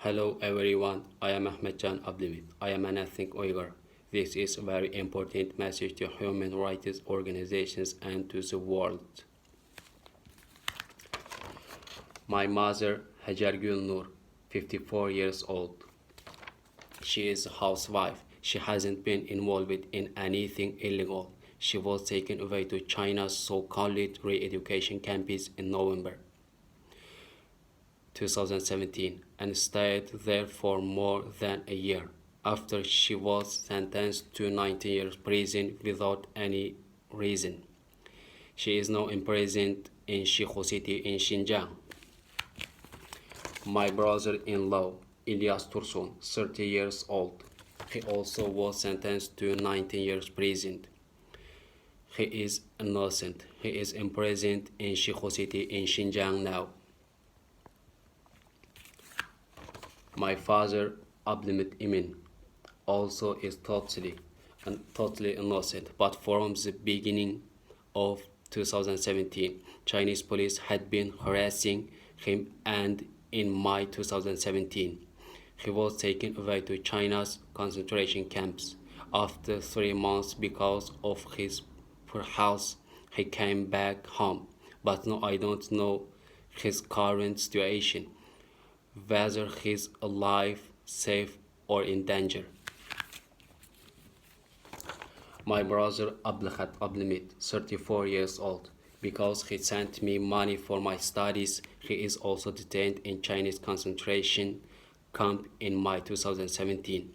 Hello everyone, I am Ahmedcan Abdimit. I am an ethnic Uyghur. This is a very important message to human rights organizations and to the world. My mother, Hajar Gulnur, 54 years old. She is a housewife. She hasn't been involved in anything illegal. She was taken away to China's so-called re-education campus in November 2017 and stayed there for more than a year after she was sentenced to 19 years prison without any reason. She is now imprisoned in Shiko City in Xinjiang. My brother-in-law, Ilyas Tursun, 30 years old. He also was sentenced to 19 years prison. He is innocent. He is imprisoned in Shiko City in Xinjiang now. My father, Abdulmit Imin, also is totally innocent, but from the beginning of 2017, Chinese police had been harassing him, and in May 2017, he was taken away to China's concentration camps. After 3 months, because of his poor health, he came back home, but no, I don't know his current situation, whether he's alive, safe, or in danger. My brother Abdelkhat Abdelmit, 34 years old. Because he sent me money for my studies, he is also detained in Chinese concentration camp in May 2017.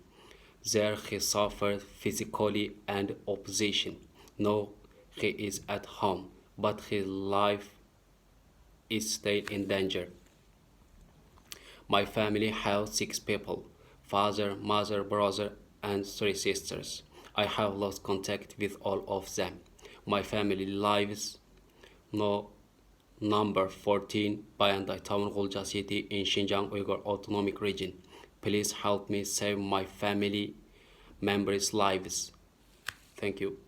There he suffered physically and opposition. Now he is at home, but his life is still in danger. My family has 6 people: father, mother, brother, and 3 sisters. I have lost contact with all of them. My family lives no number 14 Bayandai Town, Gulja City in Xinjiang Uyghur Autonomic Region. Please help me save my family members' lives. Thank you.